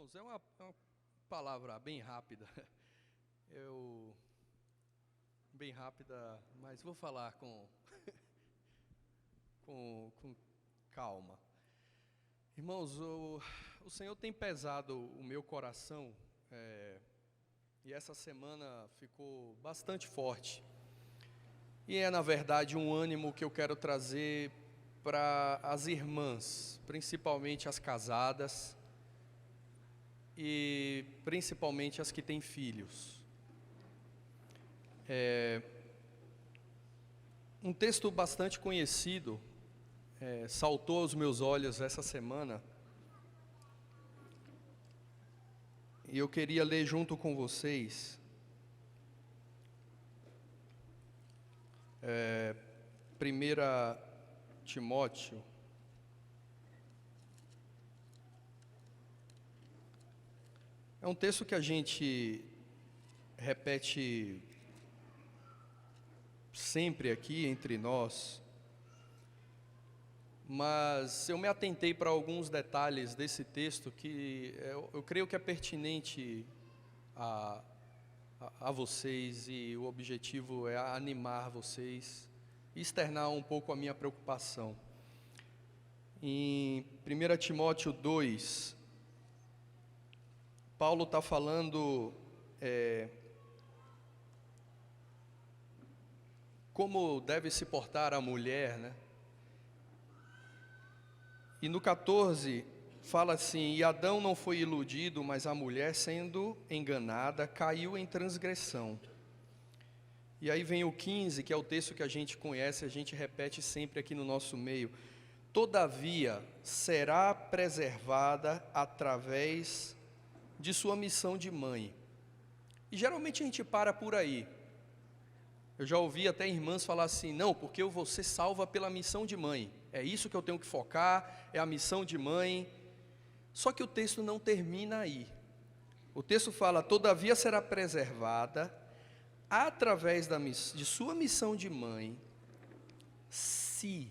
Irmãos, é uma palavra bem rápida. Bem rápida, mas vou falar com calma. Irmãos, o Senhor tem pesado o meu coração, e essa semana ficou bastante forte. E é, na verdade, um ânimo que eu quero trazer para as irmãs, principalmente as casadas, e principalmente as que têm filhos. Um texto bastante conhecido saltou aos meus olhos essa semana, e eu queria ler junto com vocês. 1 Timóteo, é um texto que a gente repete sempre aqui entre nós, mas eu me atentei para alguns detalhes desse texto que eu creio que é pertinente a vocês, e o objetivo é animar vocês e externar um pouco a minha preocupação. Em 1 Timóteo 2, Paulo está falando como deve se portar a mulher, né? E no 14 fala assim: e Adão não foi iludido, mas a mulher, sendo enganada, caiu em transgressão. E aí vem o 15, que é o texto que a gente conhece, a gente repete sempre aqui no nosso meio: todavia será preservada através de sua missão de mãe. E geralmente a gente para por aí. Eu já ouvi até irmãs falar assim: não, porque eu vou ser salva pela missão de mãe, é isso que eu tenho que focar, é a missão de mãe. Só que o texto não termina aí. O texto fala: todavia será preservada através de sua missão de mãe, se...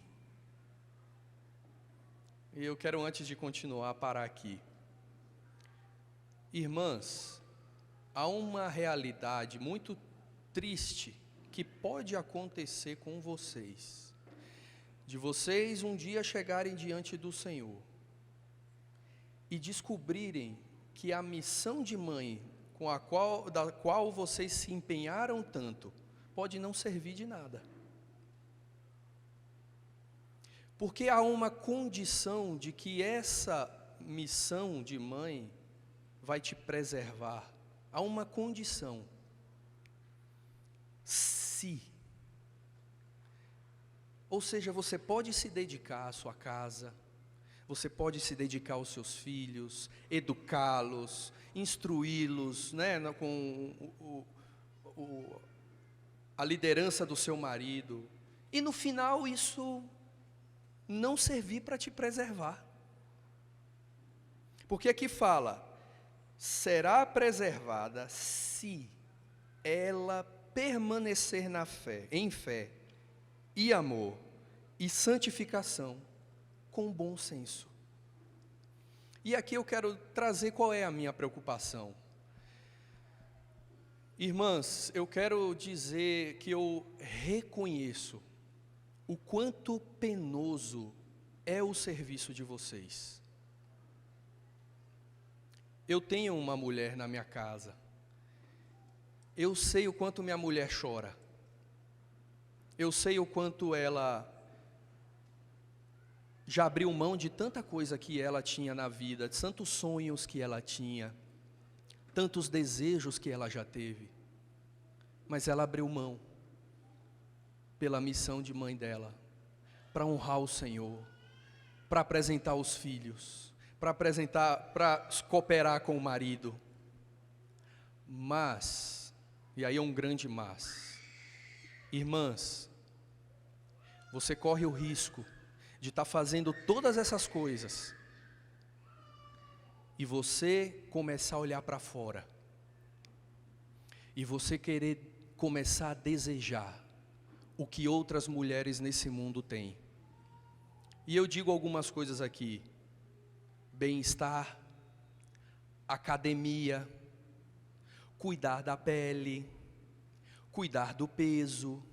E eu quero, antes de continuar, parar aqui. Irmãs, há uma realidade muito triste que pode acontecer com vocês, de vocês um dia chegarem diante do Senhor e descobrirem que a missão de mãe da qual vocês se empenharam tanto pode não servir de nada, porque há uma condição de que essa missão de mãe vai te preservar. Há uma condição: ou seja, você pode se dedicar à sua casa, você pode se dedicar aos seus filhos, educá-los, instruí-los, né, com a liderança do seu marido, e no final isso não servir para te preservar. Porque aqui fala: será preservada se ela permanecer na fé, em fé e amor e santificação, com bom senso. E aqui eu quero trazer qual é a minha preocupação. Irmãs, eu quero dizer que eu reconheço o quanto penoso é o serviço de vocês. Eu tenho uma mulher na minha casa. Eu sei o quanto minha mulher chora. Eu sei o quanto ela já abriu mão de tanta coisa que ela tinha na vida, de tantos sonhos que ela tinha, tantos desejos que ela já teve. Mas ela abriu mão pela missão de mãe dela, para honrar o Senhor, para apresentar os filhos, para cooperar com o marido. Mas, e aí é um grande mas, irmãs, você corre o risco de estar fazendo todas essas coisas e você começar a olhar para fora, e você querer começar a desejar o que outras mulheres nesse mundo têm. E eu digo algumas coisas aqui: bem-estar, academia, cuidar da pele, cuidar do peso.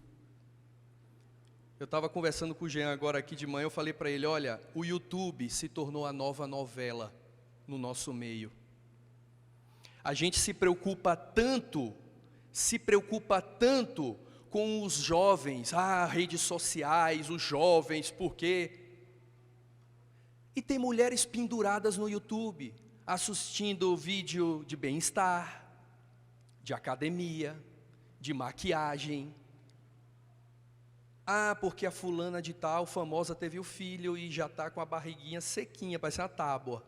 Eu estava conversando com o Jean agora aqui de manhã, eu falei para ele, olha, o YouTube se tornou a nova novela no nosso meio. A gente se preocupa tanto com os jovens, redes sociais, os jovens, por quê? E tem mulheres penduradas no YouTube, assistindo vídeo de bem-estar, de academia, de maquiagem. Porque a fulana de tal, famosa, teve o filho e já está com a barriguinha sequinha, parece uma tábua.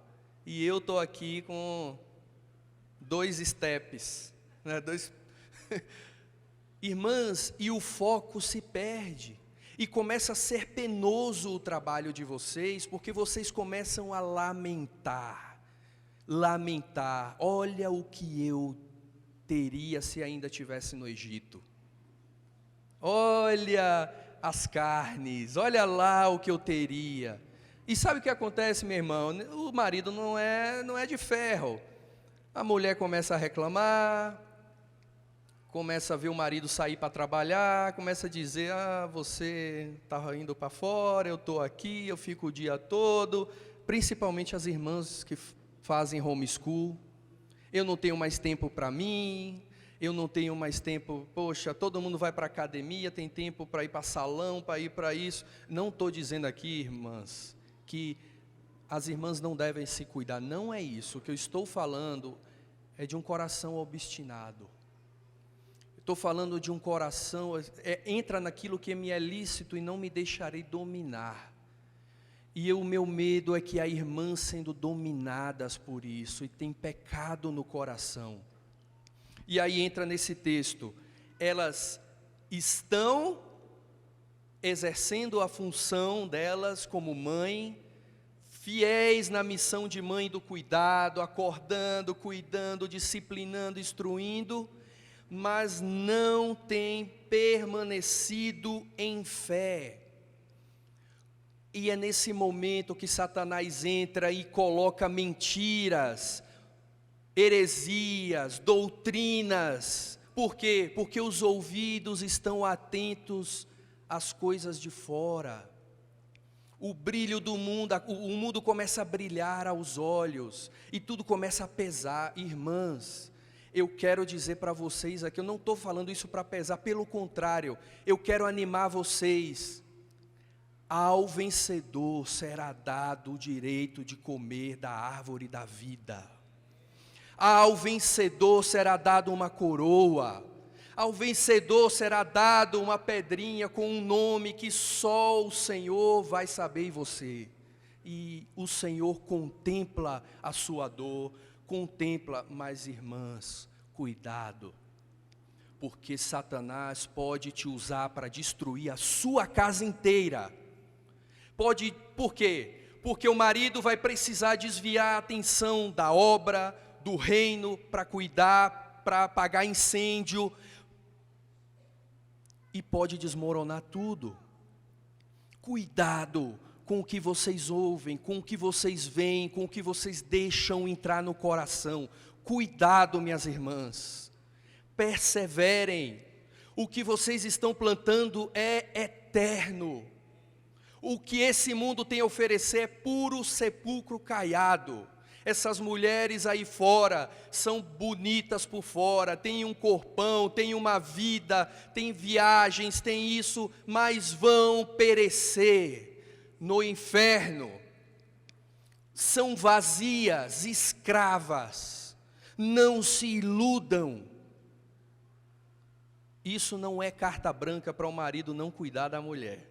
E eu estou aqui com 2 steps, né? Irmãs, e o foco se perde. E começa a ser penoso o trabalho de vocês, porque vocês começam a lamentar. Olha o que eu teria se ainda estivesse no Egito. Olha as carnes, olha lá o que eu teria. E sabe o que acontece, meu irmão? O marido não é de ferro. A mulher começa a reclamar, começa a ver o marido sair para trabalhar, começa a dizer, você está indo para fora, eu estou aqui, eu fico o dia todo. Principalmente as irmãs que fazem homeschool. Eu não tenho mais tempo para mim. Eu não tenho mais tempo, poxa, todo mundo vai para a academia, tem tempo para ir para salão, para ir para isso. Não estou dizendo aqui, irmãs, que as irmãs não devem se cuidar, não é isso. O que eu estou falando é de um coração obstinado. Estou falando de um coração, entra naquilo que me é lícito e não me deixarei dominar. E o meu medo é que a irmã sendo dominadas por isso, e tem pecado no coração. E aí entra nesse texto, elas estão exercendo a função delas como mãe, fiéis na missão de mãe do cuidado, acordando, cuidando, disciplinando, instruindo, mas não têm permanecido em fé. E é nesse momento que Satanás entra e coloca mentiras, heresias, doutrinas. Por quê? Porque os ouvidos estão atentos às coisas de fora. O brilho do mundo, o mundo começa a brilhar aos olhos, e tudo começa a pesar. Irmãs, eu quero dizer para vocês aqui, eu não estou falando isso para pesar, pelo contrário, eu quero animar vocês. Ao vencedor será dado o direito de comer da árvore da vida. Ao vencedor será dado uma coroa. Ao vencedor será dado uma pedrinha com um nome que só o Senhor vai saber e você. E o Senhor contempla a sua dor, contempla, mas irmãs, cuidado. Porque Satanás pode te usar para destruir a sua casa inteira. Por quê? Porque o marido vai precisar desviar a atenção da obra, do reino, para cuidar, para apagar incêndio, e pode desmoronar tudo. Cuidado com o que vocês ouvem, com o que vocês veem, com o que vocês deixam entrar no coração. Cuidado, minhas irmãs, perseverem. O que vocês estão plantando é eterno. O que esse mundo tem a oferecer é puro sepulcro caiado. Essas mulheres aí fora são bonitas por fora, têm um corpão, têm uma vida, têm viagens, têm isso, mas vão perecer no inferno. São vazias, escravas. Não se iludam. Isso não é carta branca para o marido não cuidar da mulher.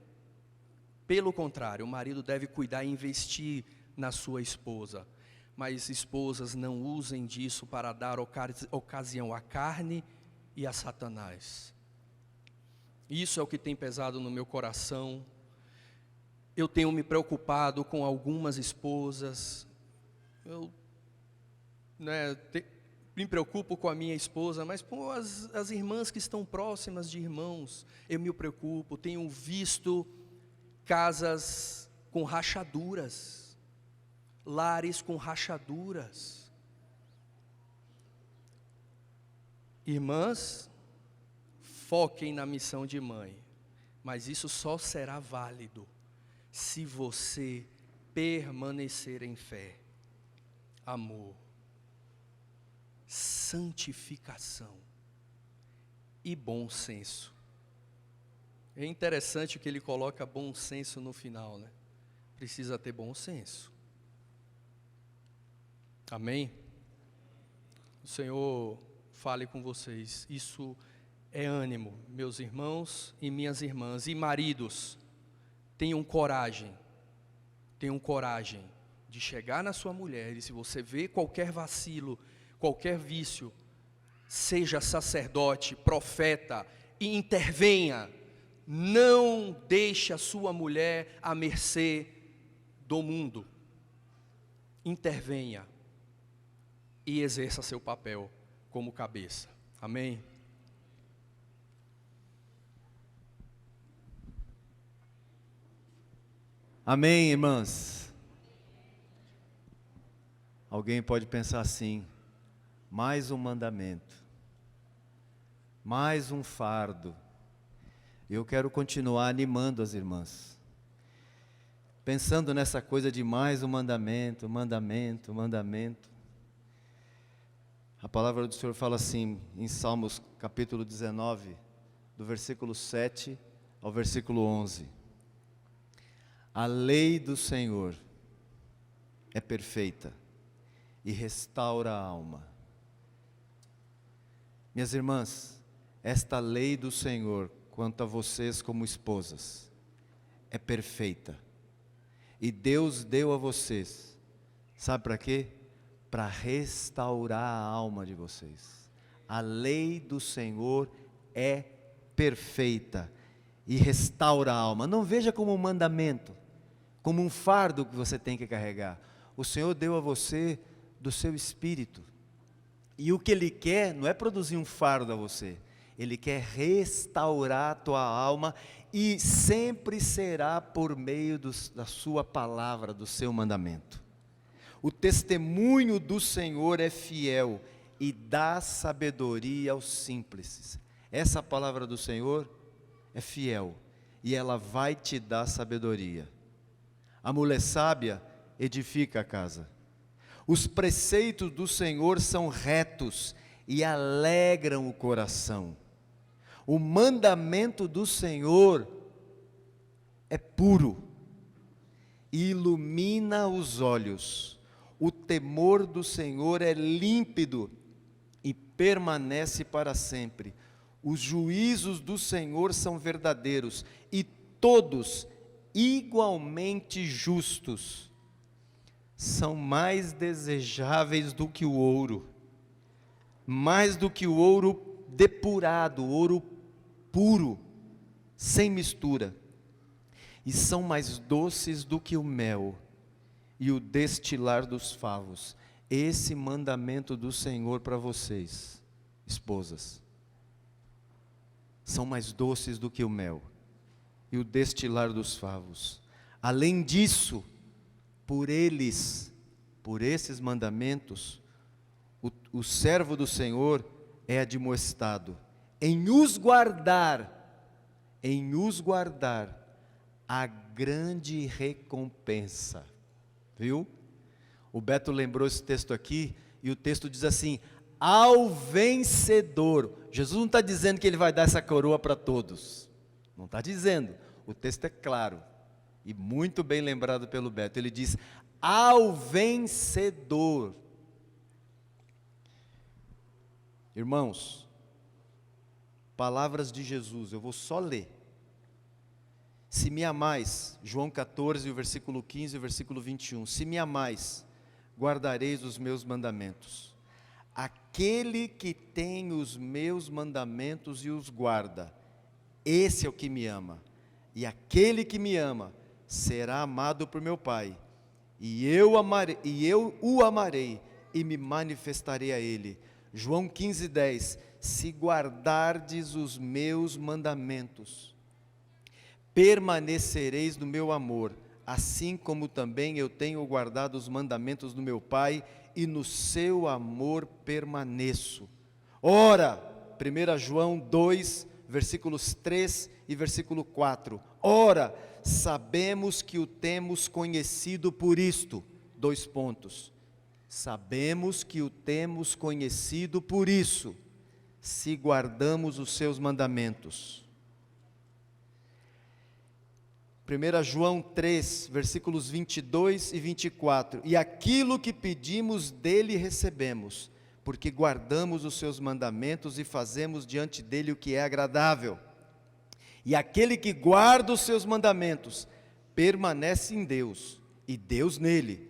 Pelo contrário, o marido deve cuidar e investir na sua esposa. Mas esposas, não usem disso para dar ocasião à carne e a Satanás. Isso é o que tem pesado no meu coração. Eu tenho me preocupado com algumas esposas. Eu me preocupo com a minha esposa, mas com as irmãs que estão próximas de irmãos, eu me preocupo. Tenho visto casas com rachaduras, lares com rachaduras. Irmãs, foquem na missão de mãe, mas isso só será válido se você permanecer em fé, amor, santificação e bom senso. É interessante que ele coloca bom senso no final, né? Precisa ter bom senso. Amém? O Senhor fale com vocês. Isso é ânimo, meus irmãos e minhas irmãs. E maridos, tenham coragem de chegar na sua mulher, e se você vê qualquer vacilo, qualquer vício, seja sacerdote, profeta, e intervenha. Não deixe a sua mulher à mercê do mundo. Intervenha e exerça seu papel como cabeça. Amém? Amém, irmãs? Alguém pode pensar assim: mais um mandamento, mais um fardo. Eu quero continuar animando as irmãs, pensando nessa coisa de mais um mandamento, mandamento, mandamento. A palavra do Senhor fala assim, em Salmos capítulo 19, do versículo 7 ao versículo 11. A lei do Senhor é perfeita e restaura a alma. Minhas irmãs, esta lei do Senhor, quanto a vocês como esposas, é perfeita. E Deus deu a vocês, sabe para quê? Para restaurar a alma de vocês. A lei do Senhor é perfeita e restaura a alma. Não veja como um mandamento, como um fardo que você tem que carregar. O Senhor deu a você do seu espírito. E o que Ele quer não é produzir um fardo a você. Ele quer restaurar a tua alma, e sempre será por meio da sua palavra, do seu mandamento. O testemunho do Senhor é fiel e dá sabedoria aos simples. Essa palavra do Senhor é fiel e ela vai te dar sabedoria. A mulher sábia edifica a casa. Os preceitos do Senhor são retos e alegram o coração. O mandamento do Senhor é puro e ilumina os olhos. O temor do Senhor é límpido e permanece para sempre. Os juízos do Senhor são verdadeiros e todos igualmente justos. São mais desejáveis do que o ouro, mais do que o ouro depurado, ouro puro, sem mistura. E são mais doces do que o mel e o destilar dos favos. Esse mandamento do Senhor para vocês, esposas, são mais doces do que o mel e o destilar dos favos. Além disso, por esses mandamentos, o servo do Senhor é admoestado em os guardar a grande recompensa. Viu? O Beto lembrou esse texto aqui, e o texto diz assim: ao vencedor. Jesus não está dizendo que ele vai dar essa coroa para todos, não está dizendo, o texto é claro, e muito bem lembrado pelo Beto. Ele diz: ao vencedor. Irmãos, palavras de Jesus, eu vou só ler. Se me amais, João 14, o versículo 15 e o versículo 21. Se me amais, guardareis os meus mandamentos. Aquele que tem os meus mandamentos e os guarda, esse é o que me ama. E aquele que me ama será amado por meu Pai. E eu o amarei e me manifestarei a ele. João 15, 10. Se guardardes os meus mandamentos, permanecereis no meu amor, assim como também eu tenho guardado os mandamentos do meu Pai, e no seu amor permaneço. Ora, 1 João 2, versículos 3 e versículo 4. Ora, sabemos que o temos conhecido por isto. Dois pontos. Sabemos que o temos conhecido por isso, se guardamos os seus mandamentos. 1 João 3, versículos 22 e 24. E aquilo que pedimos dele recebemos, porque guardamos os seus mandamentos e fazemos diante dele o que é agradável. E aquele que guarda os seus mandamentos permanece em Deus, e Deus nele.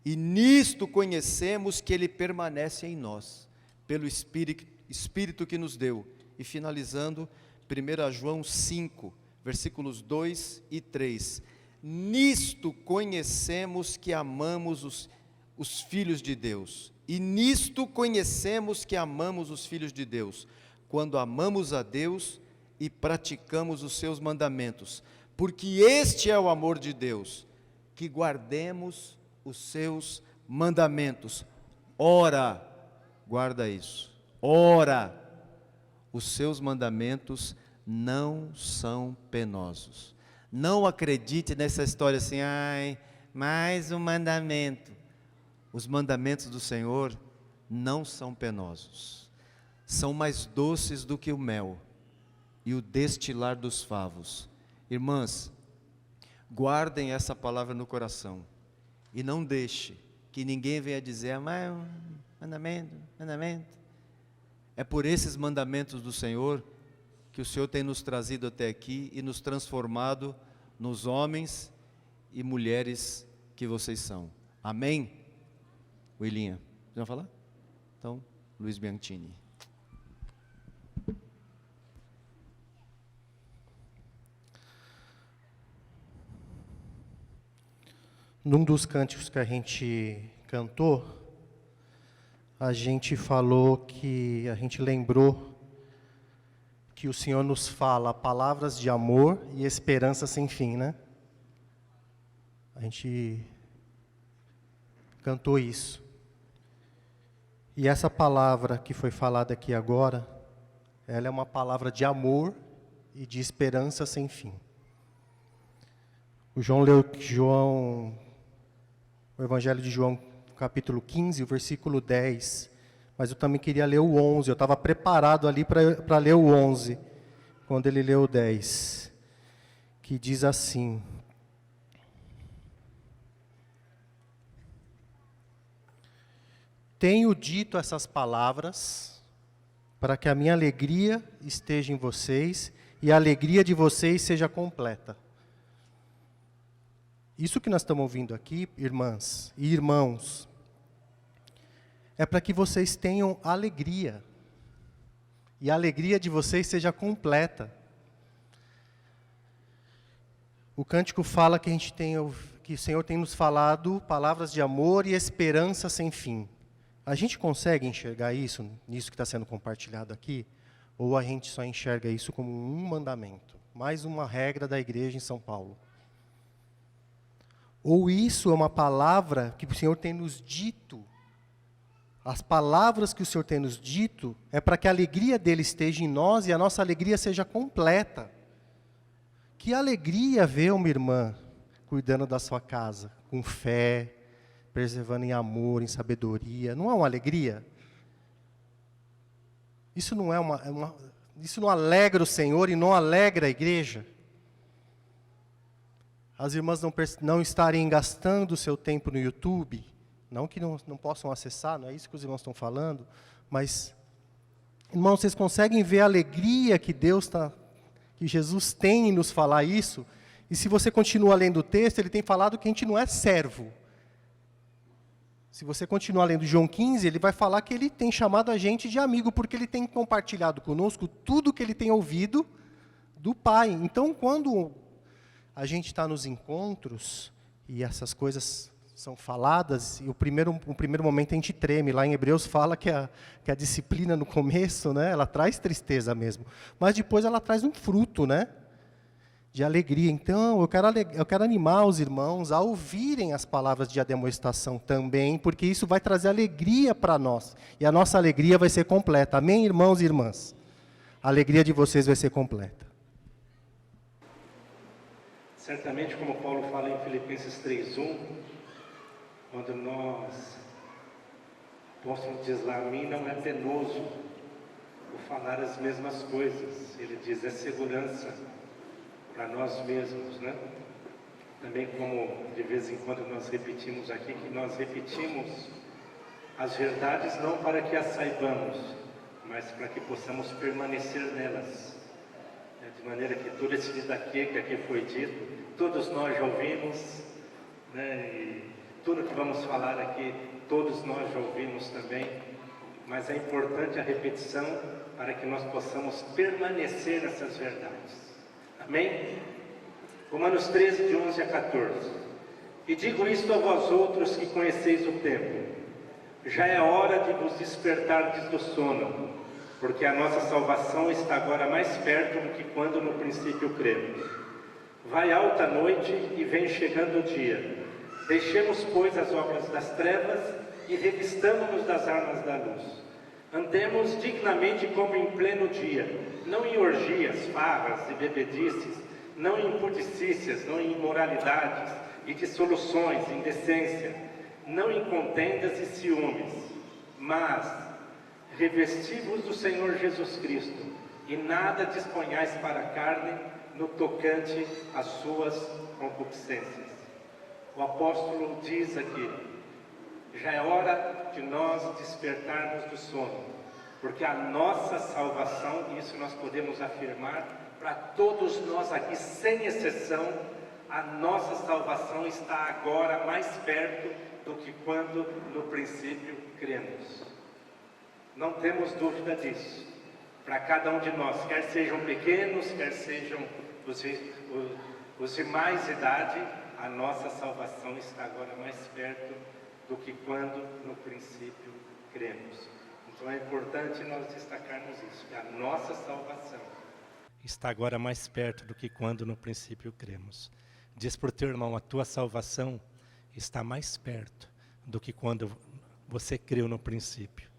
E nisto conhecemos que ele permanece em nós, pelo Espírito que nos deu. E finalizando, 1 João 5, versículos 2 e 3. Nisto conhecemos que amamos os filhos de Deus. E nisto conhecemos que amamos os filhos de Deus, quando amamos a Deus e praticamos os seus mandamentos. Porque este é o amor de Deus, que guardemos os seus mandamentos. Ora, guarda isso, ora, os seus mandamentos não são penosos. Não acredite nessa história assim, ai, mais um mandamento. Os mandamentos do Senhor não são penosos. São mais doces do que o mel e o destilar dos favos. Irmãs, guardem essa palavra no coração. E não deixe que ninguém venha dizer, mas mandamento. É por esses mandamentos do Senhor que o Senhor tem nos trazido até aqui e nos transformado nos homens e mulheres que vocês são. Amém? Willinha, você vai falar? Então, Luiz Bianchini. Num dos cânticos que a gente cantou, a gente falou que, a gente lembrou que o Senhor nos fala palavras de amor e esperança sem fim, né? A gente cantou isso. E essa palavra que foi falada aqui agora, ela é uma palavra de amor e de esperança sem fim. O João leu o Evangelho de João, capítulo 15, o versículo 10. Mas eu também queria ler o 11. Eu estava preparado ali para ler o 11, quando ele leu o 10. Que diz assim: Tenho dito essas palavras, para que a minha alegria esteja em vocês, e a alegria de vocês seja completa. Isso que nós estamos ouvindo aqui, irmãs e irmãos, é para que vocês tenham alegria. E a alegria de vocês seja completa. O cântico fala que que o Senhor tem nos falado palavras de amor e esperança sem fim. A gente consegue enxergar isso, nisso que está sendo compartilhado aqui? Ou a gente só enxerga isso como um mandamento? Mais uma regra da igreja em São Paulo? Ou isso é uma palavra que o Senhor tem nos dito? As palavras que o Senhor tem nos dito é para que a alegria dele esteja em nós e a nossa alegria seja completa. Que alegria ver uma irmã cuidando da sua casa, com fé, preservando em amor, em sabedoria. Não é uma alegria? Isso não é isso não alegra o Senhor e não alegra a igreja? As irmãs não estarem gastando o seu tempo no YouTube, não que não possam acessar, não é isso que os irmãos estão falando, mas, irmãos, vocês conseguem ver a alegria que que Jesus tem em nos falar isso? E se você continua lendo o texto, ele tem falado que a gente não é servo. Se você continuar lendo João 15, ele vai falar que ele tem chamado a gente de amigo, porque ele tem compartilhado conosco tudo que ele tem ouvido do Pai. Então, quando a gente está nos encontros e essas coisas são faladas, e o primeiro momento a gente treme. Lá em Hebreus fala que a disciplina no começo, né, ela traz tristeza mesmo, mas depois ela traz um fruto, né, de alegria. Então, eu quero animar os irmãos a ouvirem as palavras de ademoestação também, porque isso vai trazer alegria para nós. E a nossa alegria vai ser completa. Amém, irmãos e irmãs? A alegria de vocês vai ser completa. Certamente, como Paulo fala em Filipenses 3:1, quando o apóstolo diz lá, a mim não é penoso o falar as mesmas coisas. Ele diz, é segurança para nós mesmos, né? Também como de vez em quando nós repetimos aqui, que nós repetimos as verdades não para que as saibamos, mas para que possamos permanecer nelas. De maneira que tudo esse daqui que aqui foi dito, todos nós já ouvimos, né? E tudo que vamos falar aqui, todos nós já ouvimos também, mas é importante a repetição para que nós possamos permanecer nessas verdades. Amém? Romanos 13, de 11 a 14. E digo isto a vós outros que conheceis o tempo. Já é hora de vos despertardes do sono, porque a nossa salvação está agora mais perto do que quando no princípio cremos. Vai alta a noite e vem chegando o dia. Deixemos, pois, as obras das trevas e revistamo-nos das armas da luz. Andemos dignamente como em pleno dia, não em orgias, farras e bebedices, não em impudicícias, não em imoralidades e dissoluções, indecência, não em contendas e ciúmes, mas revesti-vos do Senhor Jesus Cristo, e nada disponhais para a carne no tocante às suas concupiscências. O apóstolo diz aqui, já é hora de nós despertarmos do sono, porque a nossa salvação, isso nós podemos afirmar para todos nós aqui, sem exceção, a nossa salvação está agora mais perto do que quando no princípio cremos. Não temos dúvida disso. Para cada um de nós, quer sejam pequenos, quer sejam os de mais idade, a nossa salvação está agora mais perto do que quando no princípio cremos. Então é importante nós destacarmos isso, que a nossa salvação está agora mais perto do que quando no princípio cremos. Diz para o teu irmão, a tua salvação está mais perto do que quando você creu no princípio.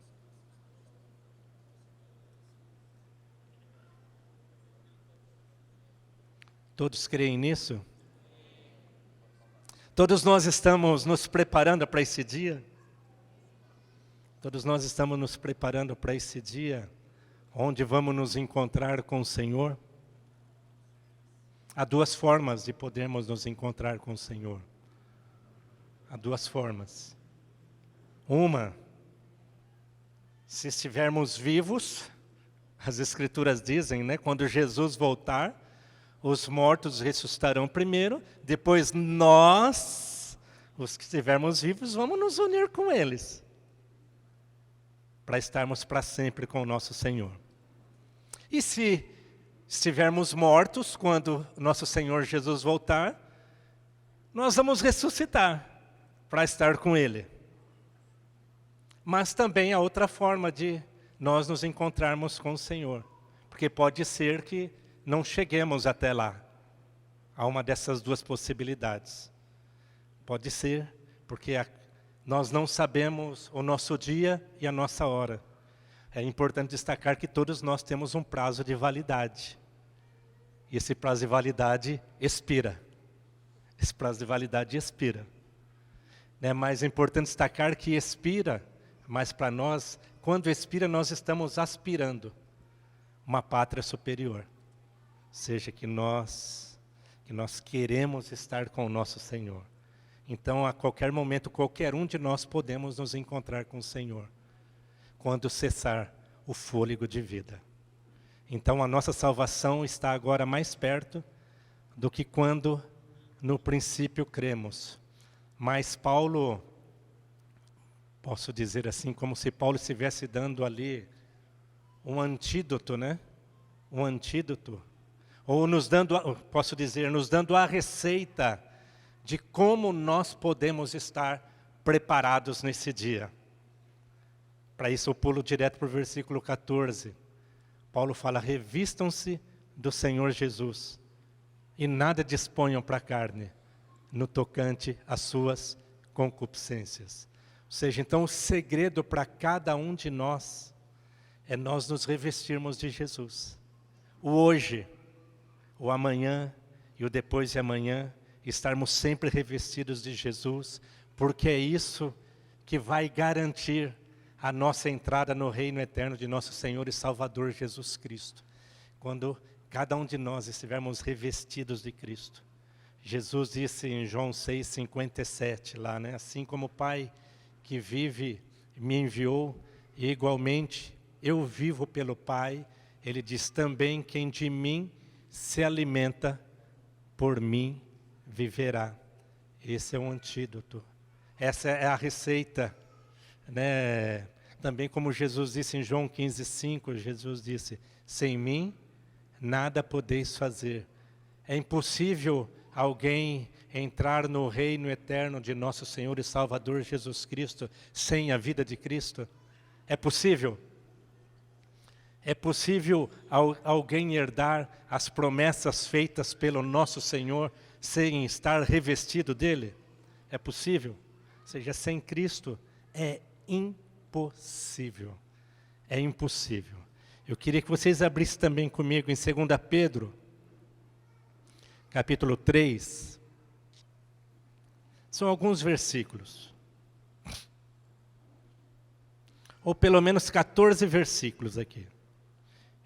Todos creem nisso? Todos nós estamos nos preparando para esse dia? Todos nós estamos nos preparando para esse dia, onde vamos nos encontrar com o Senhor? Há duas formas de podermos nos encontrar com o Senhor. Há duas formas. Uma, se estivermos vivos, as Escrituras dizem, né? Quando Jesus voltar, os mortos ressuscitarão primeiro, depois nós, os que estivermos vivos, vamos nos unir com eles, para estarmos para sempre com o nosso Senhor. E se estivermos mortos, quando nosso Senhor Jesus voltar, nós vamos ressuscitar, para estar com Ele. Mas também há outra forma de nós nos encontrarmos com o Senhor, porque pode ser que não cheguemos até lá. Há uma dessas duas possibilidades. Pode ser, porque nós não sabemos o nosso dia e a nossa hora. É importante destacar que todos nós temos um prazo de validade. E esse prazo de validade expira. Esse prazo de validade expira. É mais importante destacar que expira, mas para nós, quando expira, nós estamos aspirando uma pátria superior. Seja que nós queremos estar com o nosso Senhor. Então, a qualquer momento, qualquer um de nós podemos nos encontrar com o Senhor, quando cessar o fôlego de vida. Então, a nossa salvação está agora mais perto do que quando no princípio cremos. Mas Paulo, posso dizer assim, como se Paulo estivesse dando ali um antídoto, né? Um antídoto. Ou nos dando, posso dizer, nos dando a receita de como nós podemos estar preparados nesse dia. Para isso eu pulo direto para o versículo 14. Paulo fala, revistam-se do Senhor Jesus e nada disponham para a carne, no tocante às suas concupiscências. Ou seja, então o segredo para cada um de nós é nós nos revestirmos de Jesus. O hoje, o amanhã e o depois de amanhã, estarmos sempre revestidos de Jesus, porque é isso que vai garantir a nossa entrada no reino eterno de nosso Senhor e Salvador Jesus Cristo. Quando cada um de nós estivermos revestidos de Cristo. Jesus disse em João 6,57 lá, né? Assim como o Pai que vive me enviou, e igualmente eu vivo pelo Pai, ele diz também: quem de mim se alimenta, por mim viverá. Esse é um antídoto. Essa é a receita, né? Também como Jesus disse em João 15,5, Jesus disse: sem mim nada podeis fazer. É impossível alguém entrar no reino eterno de nosso Senhor e Salvador Jesus Cristo sem a vida de Cristo? É possível? É possível alguém herdar as promessas feitas pelo nosso Senhor sem estar revestido dele? É possível? Ou seja, sem Cristo é impossível. É impossível. Eu queria que vocês abrissem também comigo em 2 Pedro, capítulo 3. São alguns versículos. Ou pelo menos 14 versículos aqui.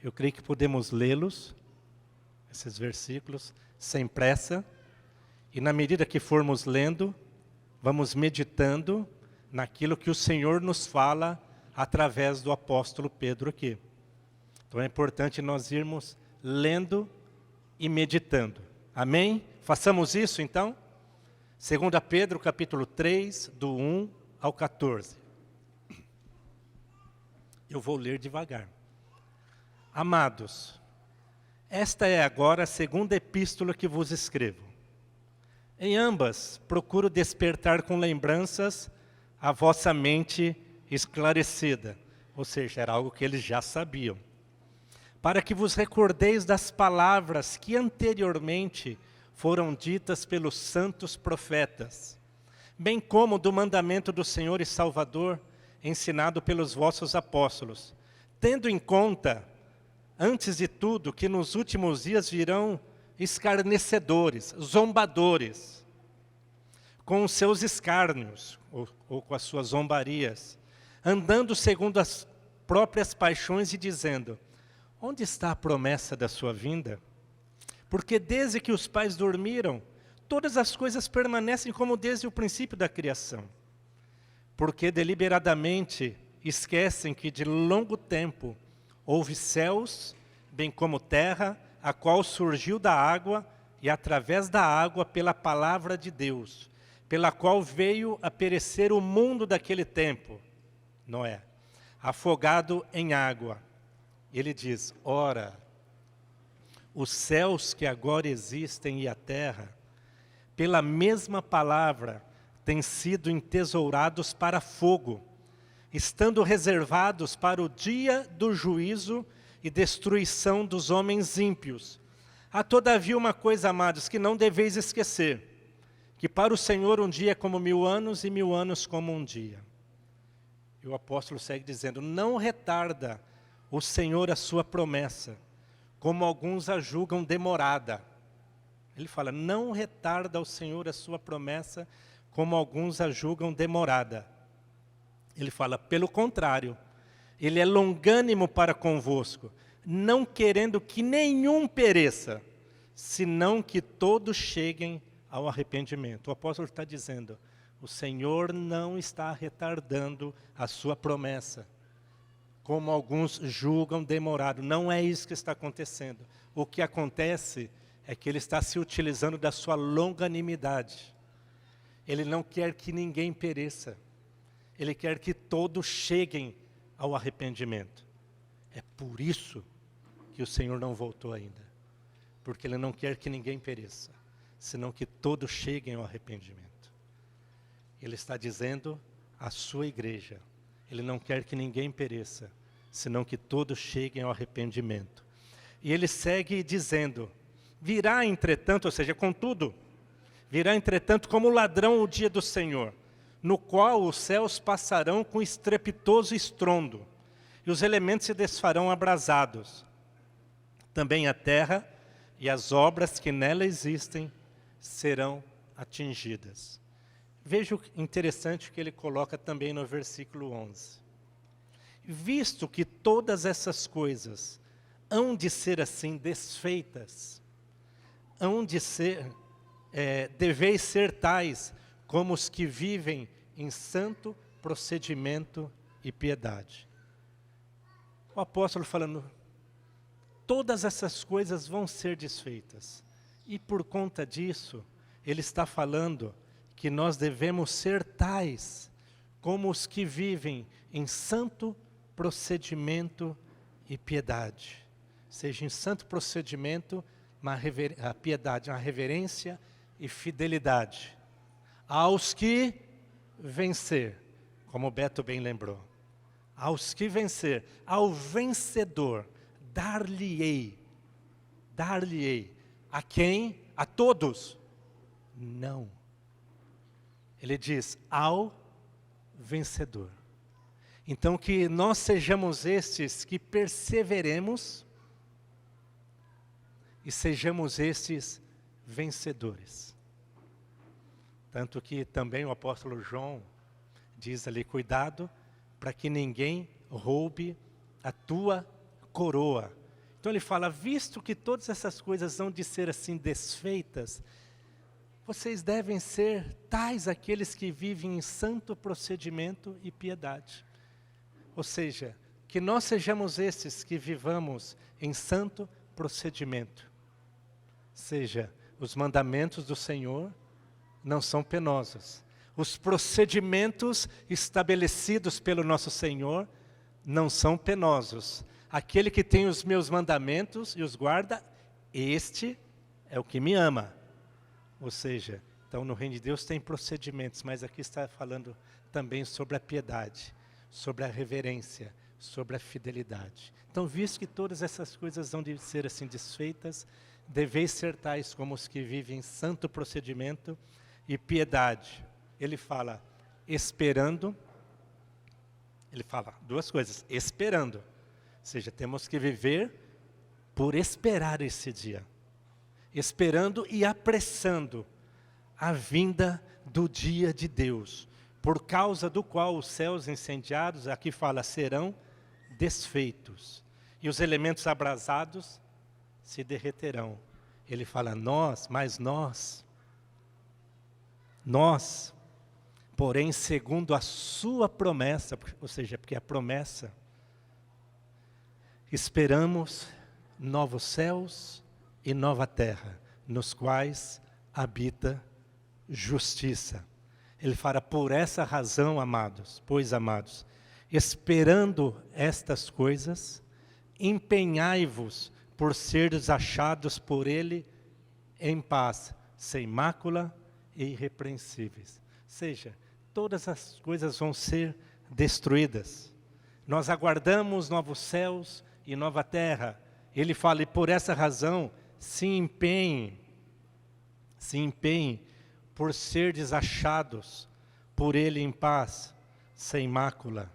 Eu creio que podemos lê-los, esses versículos, sem pressa. E na medida que formos lendo, vamos meditando naquilo que o Senhor nos fala através do apóstolo Pedro aqui. Então é importante nós irmos lendo e meditando. Amém? Façamos isso então? 2 Pedro capítulo 3, do 1 ao 14. Eu vou ler devagar. Amados, esta é agora a segunda epístola que vos escrevo. Em ambas, procuro despertar com lembranças a vossa mente esclarecida. Ou seja, era algo que eles já sabiam. Para que vos recordeis das palavras que anteriormente foram ditas pelos santos profetas, bem como do mandamento do Senhor e Salvador, ensinado pelos vossos apóstolos, tendo em conta, antes de tudo, que nos últimos dias virão escarnecedores, zombadores, com os seus escárnios, ou com as suas zombarias, andando segundo as próprias paixões e dizendo: onde está a promessa da sua vinda? Porque desde que os pais dormiram, todas as coisas permanecem como desde o princípio da criação. Porque deliberadamente esquecem que de longo tempo houve céus, bem como terra, a qual surgiu da água e através da água pela palavra de Deus, pela qual veio a perecer o mundo daquele tempo, Noé, afogado em água. Ele diz: ora, os céus que agora existem e a terra, pela mesma palavra, têm sido entesourados para fogo, estando reservados para o dia do juízo e destruição dos homens ímpios. Há todavia uma coisa, amados, que não deveis esquecer, que para o Senhor um dia é como 1000 anos e 1000 anos como um dia. E o apóstolo segue dizendo: não retarda o Senhor a sua promessa, como alguns a julgam demorada. Ele fala: não retarda o Senhor a sua promessa, como alguns a julgam demorada. Ele fala: pelo contrário, Ele é longânimo para convosco, não querendo que nenhum pereça, senão que todos cheguem ao arrependimento. O apóstolo está dizendo: o Senhor não está retardando a sua promessa, como alguns julgam demorado. Não é isso que está acontecendo. O que acontece é que Ele está se utilizando da sua longanimidade. Ele não quer que ninguém pereça. Ele quer que todos cheguem ao arrependimento. É por isso que o Senhor não voltou ainda. Porque Ele não quer que ninguém pereça, senão que todos cheguem ao arrependimento. Ele está dizendo à sua igreja: Ele não quer que ninguém pereça, senão que todos cheguem ao arrependimento. E Ele segue dizendo: Virá, entretanto, ou seja, contudo, virá, entretanto, como ladrão o dia do Senhor, no qual os céus passarão com estrepitoso estrondo, e os elementos se desfarão abrasados. Também a terra e as obras que nela existem serão atingidas. Veja o interessante que ele coloca também no versículo 11. Visto que todas essas coisas hão de ser assim desfeitas, hão de ser, deveis ser tais como os que vivem em santo procedimento e piedade. O apóstolo falando, todas essas coisas vão ser desfeitas. E por conta disso, ele está falando que nós devemos ser tais como os que vivem em santo procedimento e piedade. Seja em santo procedimento, a piedade, a reverência e fidelidade. Aos que vencer, como o Beto bem lembrou. Aos que vencer, ao vencedor, dar-lhe-ei. A quem? A todos? Não. Ele diz, ao vencedor. Então que nós sejamos estes que perseveremos e sejamos estes vencedores. Tanto que também o apóstolo João diz ali, cuidado para que ninguém roube a tua coroa. Então ele fala, visto que todas essas coisas hão de ser assim desfeitas, vocês devem ser tais aqueles que vivem em santo procedimento e piedade. Ou seja, que nós sejamos esses que vivamos em santo procedimento. Seja, os mandamentos do Senhor não são penosos. Os procedimentos estabelecidos pelo nosso Senhor não são penosos. Aquele que tem os meus mandamentos e os guarda, este é o que me ama. Ou seja, então no reino de Deus tem procedimentos, mas aqui está falando também sobre a piedade, sobre a reverência, sobre a fidelidade. Então, visto que todas essas coisas vão de ser assim desfeitas, deveis ser tais como os que vivem em santo procedimento e piedade. Ele fala, esperando, ele fala duas coisas, esperando, ou seja, temos que viver por esperar esse dia. Esperando e apressando a vinda do dia de Deus, por causa do qual os céus incendiados, aqui fala, serão desfeitos, e os elementos abrasados se derreterão. Ele fala, nós, porém, segundo a sua promessa, ou seja, porque a promessa, esperamos novos céus e nova terra, nos quais habita justiça. Ele fala, por essa razão, amados, esperando estas coisas, empenhai-vos por seres achados por Ele em paz, sem mácula e irrepreensíveis. Ou seja, todas as coisas vão ser destruídas. Nós aguardamos novos céus e nova terra. Ele fala, e por essa razão, se empenhem por seres achados por Ele em paz, sem mácula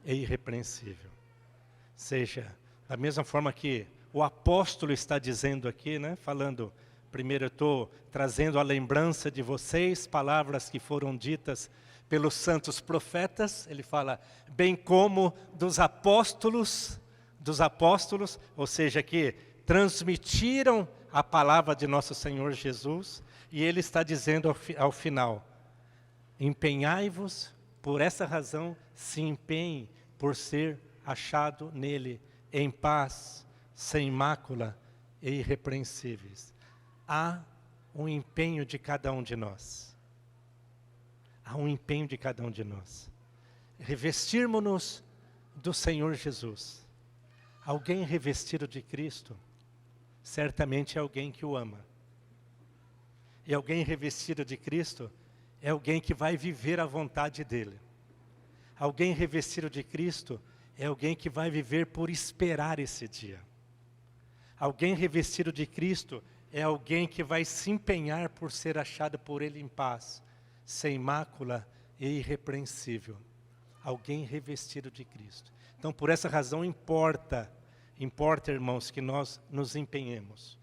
e irrepreensível. Ou seja, da mesma forma que o apóstolo está dizendo aqui, né, falando, primeiro eu estou trazendo a lembrança de vocês, palavras que foram ditas pelos santos profetas, ele fala, bem como dos apóstolos, ou seja, que transmitiram a palavra de nosso Senhor Jesus, e ele está dizendo ao final, empenhai-vos, por essa razão, se empenhe por ser achado nele, em paz, sem mácula e irrepreensíveis. Há um empenho de cada um de nós. Há um empenho de cada um de nós. Revestirmos-nos do Senhor Jesus. Alguém revestido de Cristo, certamente é alguém que o ama. E alguém revestido de Cristo é alguém que vai viver a vontade dEle. Alguém revestido de Cristo é alguém que vai viver por esperar esse dia. Alguém revestido de Cristo é alguém que vai se empenhar por ser achado por Ele em paz, sem mácula e irrepreensível. Alguém revestido de Cristo. Então, por essa razão, importa, irmãos, que nós nos empenhemos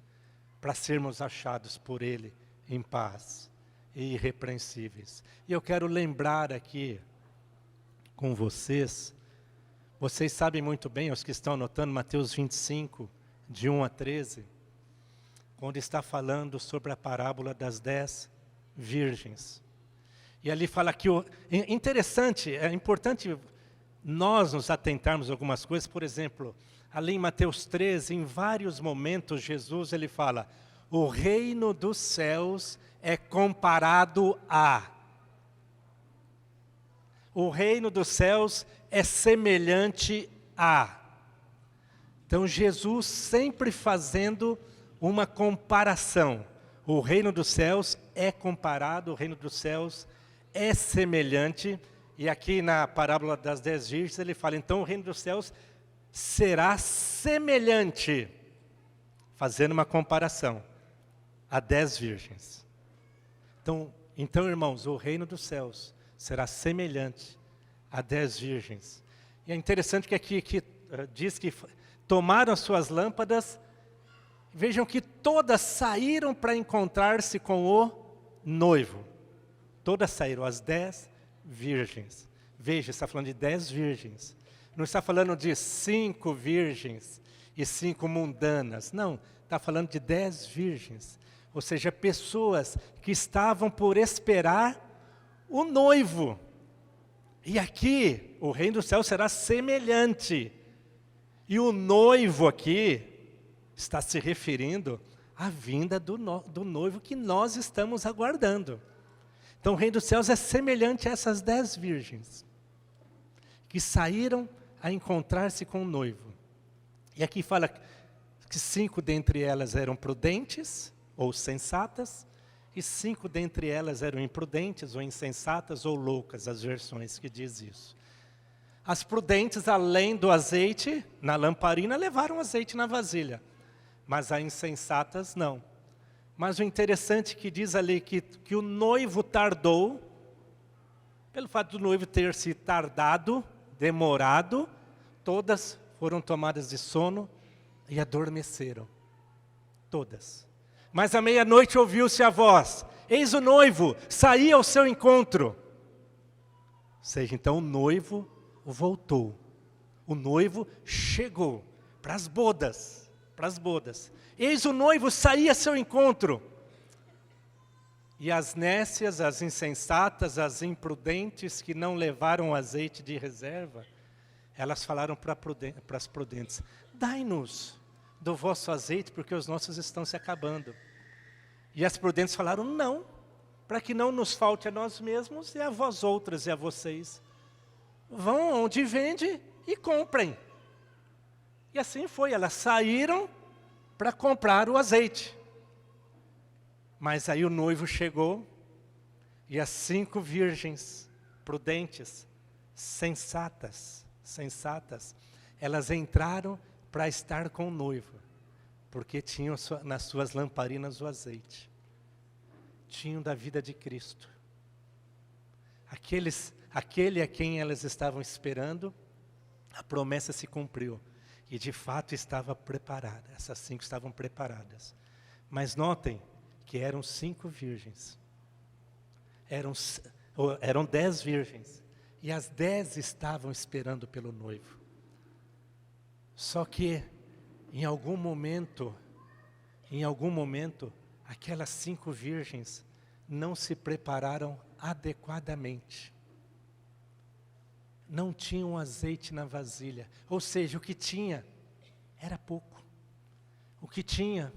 para sermos achados por Ele em paz e irrepreensíveis. E eu quero lembrar aqui com vocês sabem muito bem, os que estão anotando, Mateus 25, de 1 a 13, onde está falando sobre a parábola das 10 virgens. E ali fala que, interessante, é importante nós nos atentarmos a algumas coisas. Por exemplo, ali em Mateus 13, em vários momentos, Jesus ele fala, o reino dos céus é comparado a. O reino dos céus é semelhante a. Então, Jesus sempre fazendo uma comparação. O reino dos céus é comparado, o reino dos céus é semelhante. E aqui na parábola das 10 virgens, ele fala, então o reino dos céus será semelhante, fazendo uma comparação, a 10 virgens. Então, irmãos, o reino dos céus será semelhante a 10 virgens. E é interessante que aqui diz que tomaram as suas lâmpadas, vejam que todas saíram para encontrar-se com o noivo. Todas saíram, as 10 virgens. Veja, está falando de 10 virgens. Não está falando de 5 virgens e 5 mundanas. Não, está falando de 10 virgens. Ou seja, pessoas que estavam por esperar o noivo. E aqui, o reino do céu será semelhante. E o noivo aqui está se referindo à vinda do noivo que nós estamos aguardando. Então o reino dos céus é semelhante a essas 10 virgens, que saíram a encontrar-se com o noivo. E aqui fala que 5 dentre elas eram prudentes, ou sensatas, e 5 dentre elas eram imprudentes, ou insensatas, ou loucas, as versões que diz isso. As prudentes, além do azeite na lamparina, levaram azeite na vasilha, mas as insensatas não. Mas o interessante que diz ali que o noivo tardou, pelo fato do noivo ter se tardado, demorado, todas foram tomadas de sono e adormeceram. Todas. Mas à meia-noite ouviu-se a voz, eis o noivo, saí ao seu encontro. Ou seja, então o noivo voltou. O noivo chegou para as bodas. Eis o noivo sair a seu encontro. E as nécias, as insensatas, as imprudentes que não levaram azeite de reserva, elas falaram para as prudentes, dai-nos do vosso azeite, porque os nossos estão se acabando. E as prudentes falaram, não, para que não nos falte a nós mesmos e a vós outras e a vocês. Vão onde vende e comprem. E assim foi, elas saíram para comprar o azeite. Mas aí o noivo chegou e as 5 virgens prudentes, sensatas, elas entraram para estar com o noivo, porque tinham nas suas lamparinas o azeite. Tinham da vida de Cristo. Aquele a quem elas estavam esperando, a promessa se cumpriu. E de fato estava preparada, essas 5 estavam preparadas. Mas notem que eram 5 virgens. Eram 10 virgens. E as 10 estavam esperando pelo noivo. Só que, em algum momento, aquelas 5 virgens não se prepararam adequadamente. Não tinham azeite na vasilha. Ou seja, o que tinha era pouco. O que tinha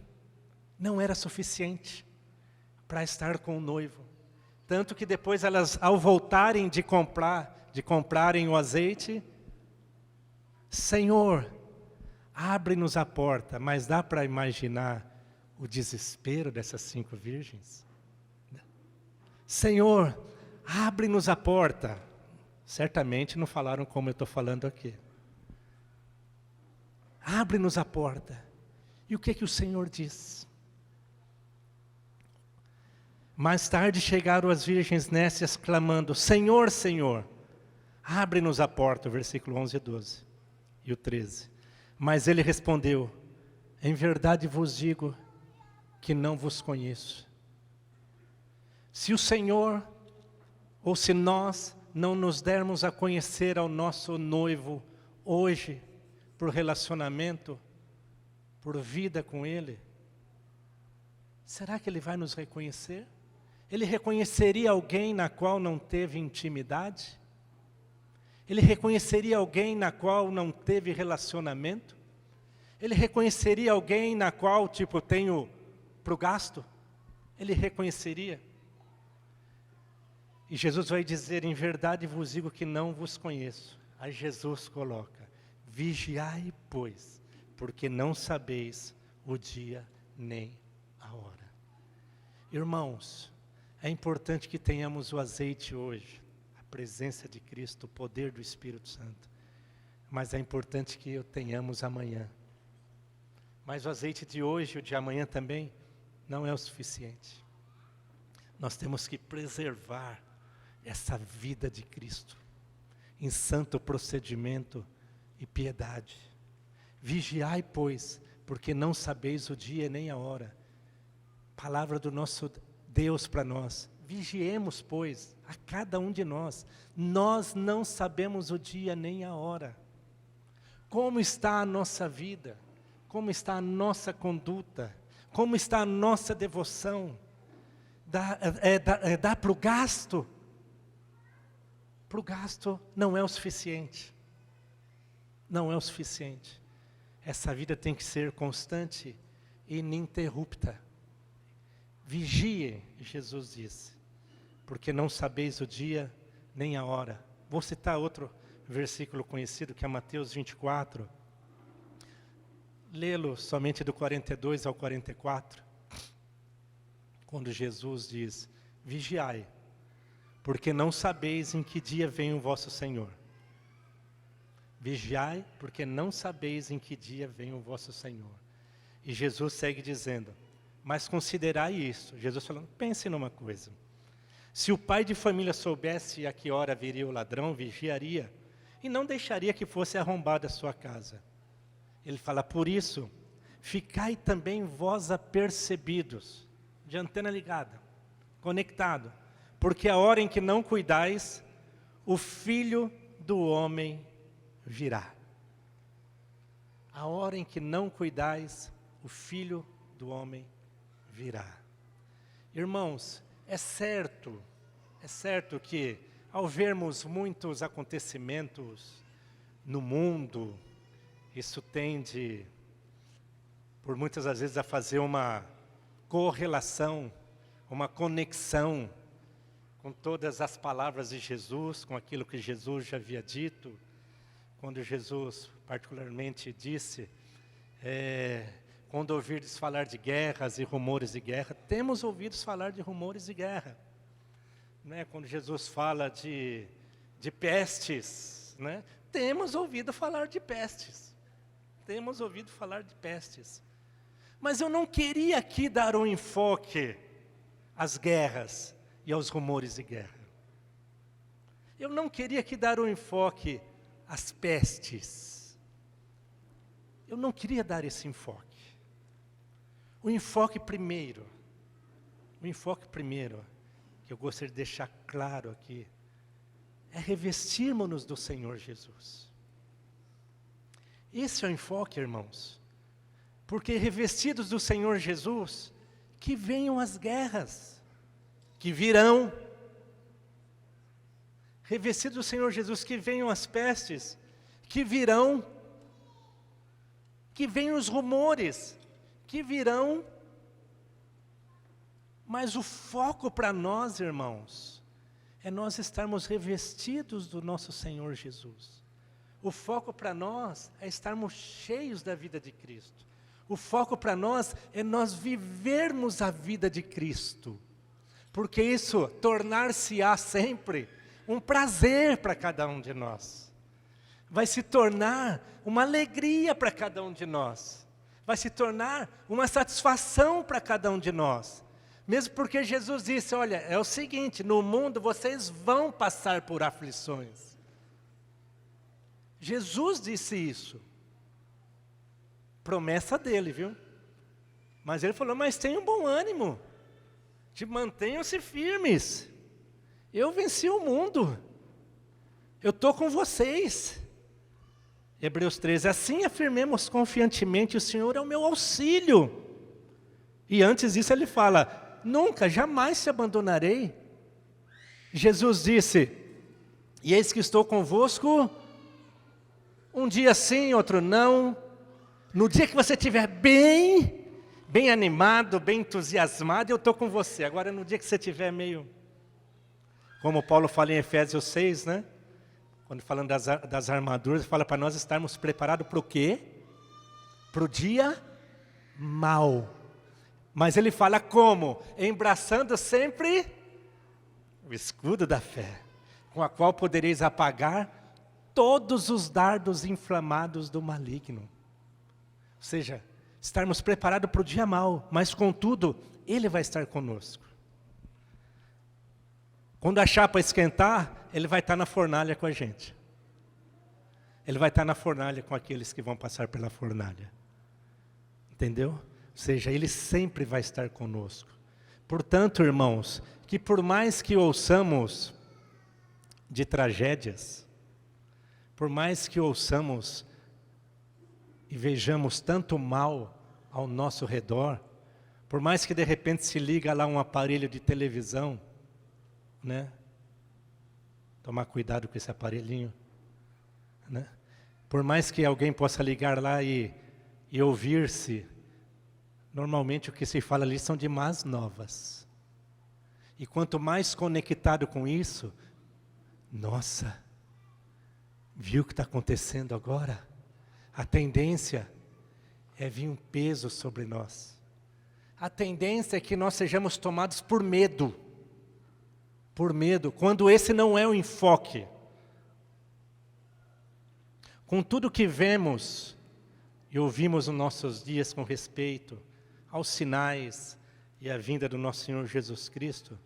não era suficiente para estar com o noivo. Tanto que depois elas, ao voltarem de comprarem o azeite, Senhor, abre-nos a porta. Mas dá para imaginar o desespero dessas 5 virgens? Senhor, abre-nos a porta. Certamente não falaram como eu estou falando aqui. Abre-nos a porta. E o que o Senhor diz? Mais tarde chegaram as virgens nécias clamando: Senhor, Senhor, abre-nos a porta, o versículo 11 e 12, e o 13. Mas ele respondeu: em verdade vos digo que não vos conheço. Se o Senhor, ou se nós não nos dermos a conhecer ao nosso noivo hoje, por relacionamento, por vida com Ele, será que Ele vai nos reconhecer? Ele reconheceria alguém na qual não teve intimidade? Ele reconheceria alguém na qual não teve relacionamento? Ele reconheceria alguém na qual, tipo, tenho para o gasto? Ele reconheceria? E Jesus vai dizer: em verdade vos digo que não vos conheço. Aí Jesus coloca: vigiai, pois, porque não sabeis o dia nem a hora. Irmãos, é importante que tenhamos o azeite hoje, a presença de Cristo, o poder do Espírito Santo. Mas é importante que o tenhamos amanhã. Mas o azeite de hoje e o de amanhã também não é o suficiente. Nós temos que preservar essa vida de Cristo em santo procedimento e piedade. Vigiai, pois, porque não sabeis o dia nem a hora. Palavra do nosso Deus para nós. Vigiemos, pois, a cada um de nós. Nós não sabemos o dia nem a hora. Como está a nossa vida? Como está a nossa conduta? Como está a nossa devoção? Dá para o gasto? Para o gasto não é o suficiente. Não é o suficiente. Essa vida tem que ser constante e ininterrupta. Vigie, Jesus disse, porque não sabeis o dia nem a hora. Vou citar outro versículo conhecido, que é Mateus 24. Lê-lo somente do 42 ao 44. Quando Jesus diz: vigiai, porque não sabeis em que dia vem o vosso Senhor. Vigiai, porque não sabeis em que dia vem o vosso Senhor. E Jesus segue dizendo: mas considerai isso. Jesus falando: pense numa coisa. Se o pai de família soubesse a que hora viria o ladrão, vigiaria, e não deixaria que fosse arrombada a sua casa. Ele fala: por isso, ficai também vós apercebidos, de antena ligada, conectado, porque a hora em que não cuidais, o Filho do Homem virá. A hora em que não cuidais, o Filho do Homem virá. Irmãos, é certo que ao vermos muitos acontecimentos no mundo, isso tende, por muitas das vezes, a fazer uma correlação, uma conexão com todas as palavras de Jesus, com aquilo que Jesus já havia dito, quando Jesus particularmente disse, quando ouvirdes falar de guerras e rumores de guerra, temos ouvido falar de rumores de guerra. Né? Quando Jesus fala de pestes, né? Temos ouvido falar de pestes. Temos ouvido falar de pestes. Mas eu não queria aqui dar um enfoque às guerras e aos rumores de guerra. Eu não queria aqui dar um enfoque às pestes. Eu não queria dar esse enfoque. O enfoque primeiro, que eu gostaria de deixar claro aqui, é revestirmos-nos do Senhor Jesus. Esse é o enfoque, irmãos. Porque revestidos do Senhor Jesus, que venham as guerras, que virão. Revestidos do Senhor Jesus, que venham as pestes, que virão. Que venham os rumores, que virão. Mas o foco para nós, irmãos, é nós estarmos revestidos do nosso Senhor Jesus. O foco para nós é estarmos cheios da vida de Cristo. O foco para nós é nós vivermos a vida de Cristo. Porque isso tornar-se-á sempre um prazer para cada um de nós. Vai se tornar uma alegria para cada um de nós. Vai se tornar uma satisfação para cada um de nós. Mesmo porque Jesus disse, olha, é o seguinte, no mundo vocês vão passar por aflições. Jesus disse isso. Promessa dele, viu? Mas ele falou, mas tenham bom ânimo. Mantenham-se firmes. Eu venci o mundo. Eu estou com vocês. Hebreus 13, assim afirmemos confiantemente, o Senhor é o meu auxílio. E antes disso ele fala, nunca, jamais te abandonarei. Jesus disse, e eis que estou convosco, um dia sim, outro não. No dia que você estiver bem animado, bem entusiasmado, eu estou com você. Agora no dia que você estiver meio, como Paulo fala em Efésios 6, né? Quando falando das armaduras, fala para nós estarmos preparados para o quê? Para o dia mau. Mas ele fala como? Embraçando sempre o escudo da fé, com a qual podereis apagar todos os dardos inflamados do maligno. Ou seja, estarmos preparados para o dia mau, mas contudo, Ele vai estar conosco. Quando a chapa esquentar, Ele vai estar na fornalha com a gente. Ele vai estar na fornalha com aqueles que vão passar pela fornalha. Entendeu? Ou seja, Ele sempre vai estar conosco. Portanto, irmãos, que por mais que ouçamos de tragédias, por mais que ouçamos e vejamos tanto mal ao nosso redor, por mais que de repente se liga lá um aparelho de televisão, né? Tomar cuidado com esse aparelhinho, né? Por mais que alguém possa ligar lá e ouvir-se, normalmente o que se fala ali são de más novas. E quanto mais conectado com isso, nossa, viu o que está acontecendo agora? A tendência é vir um peso sobre nós. A tendência é que nós sejamos tomados por medo. Por medo, quando esse não é o enfoque. Com tudo que vemos e ouvimos nos nossos dias com respeito aos sinais e à vinda do nosso Senhor Jesus Cristo,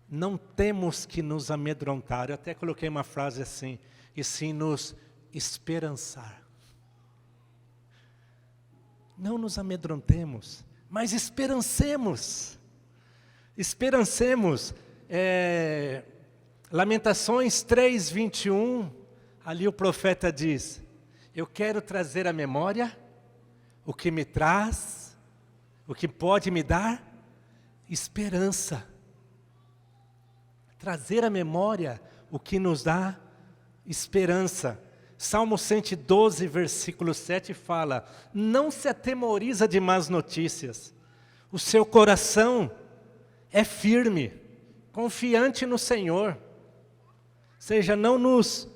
não temos que nos amedrontar. Eu até coloquei uma frase assim, e sim nos esperançar. Não nos amedrontemos, mas esperancemos. Esperancemos. Lamentações 3:21, ali o profeta diz, eu quero trazer à memória o que me traz, o que pode me dar esperança. Trazer à memória o que nos dá esperança. Salmo 112, versículo 7 fala, não se atemoriza de más notícias, o seu coração é firme, confiante no Senhor. Ou seja, não nos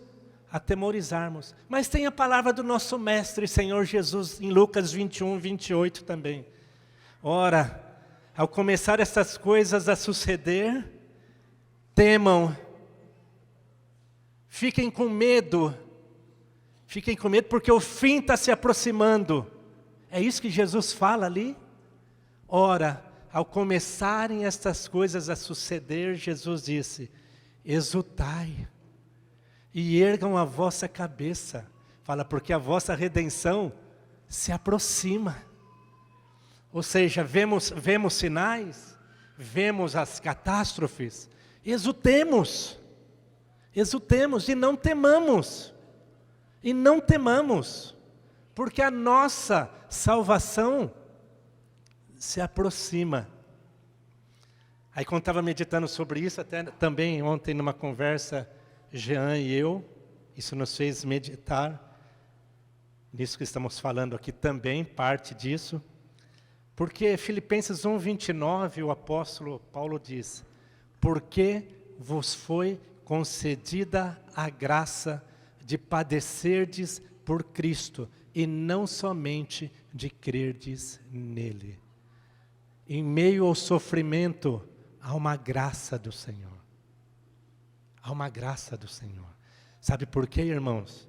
atemorizarmos. Mas tem a palavra do nosso Mestre, Senhor Jesus, em Lucas 21, 28 também. Ora, ao começar essas coisas a suceder, temam, fiquem com medo porque o fim está se aproximando. É isso que Jesus fala ali? Ora, ao começarem estas coisas a suceder, Jesus disse, exultai e ergam a vossa cabeça. Fala, porque a vossa redenção se aproxima. Ou seja, vemos sinais, vemos as catástrofes, exultemos e não temamos. E não temamos, porque a nossa salvação se aproxima. Aí quando estava meditando sobre isso, até também ontem numa conversa, Jean e eu, isso nos fez meditar, nisso que estamos falando aqui também, parte disso, porque Filipenses 1:29, o apóstolo Paulo diz, porque vos foi concedida a graça de padecerdes por Cristo, e não somente de crerdes nele. Em meio ao sofrimento, há uma graça do Senhor. Há uma graça do Senhor. Sabe por quê, irmãos?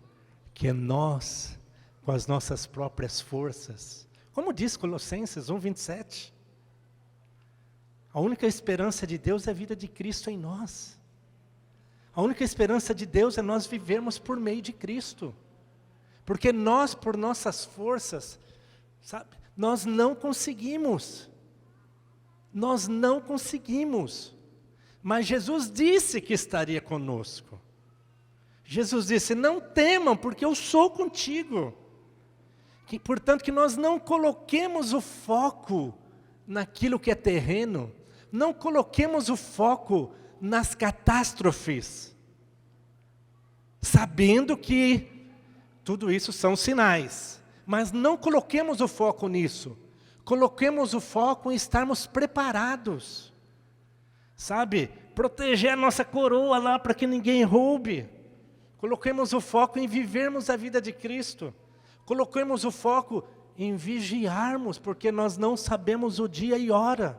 Que nós, com as nossas próprias forças, como diz Colossenses 1:27, A única esperança de Deus é a vida de Cristo em nós. A única esperança de Deus é nós vivermos por meio de Cristo. Porque nós, por nossas forças, sabe, nós não conseguimos. Nós não conseguimos. Mas Jesus disse que estaria conosco. Jesus disse, não temam, porque eu sou contigo. Portanto, que nós não coloquemos o foco naquilo que é terreno, não coloquemos o foco nas catástrofes, sabendo que tudo isso são sinais, mas não coloquemos o foco nisso, coloquemos o foco em estarmos preparados, sabe, proteger a nossa coroa lá para que ninguém roube, coloquemos o foco em vivermos a vida de Cristo, coloquemos o foco em vigiarmos, porque nós não sabemos o dia e hora.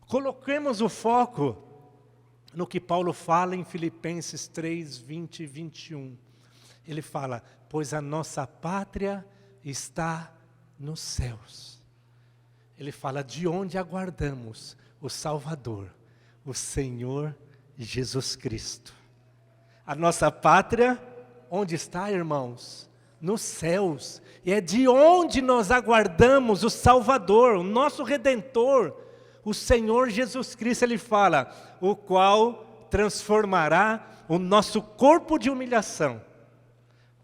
Coloquemos o foco no que Paulo fala em Filipenses 3, 20 e 21. Ele fala, pois a nossa pátria está nos céus. Ele fala, de onde aguardamos o Salvador, o Senhor Jesus Cristo. A nossa pátria, onde está, irmãos? Nos céus. E é de onde nós aguardamos o Salvador, o nosso Redentor, o Senhor Jesus Cristo. Ele fala, o qual transformará o nosso corpo de humilhação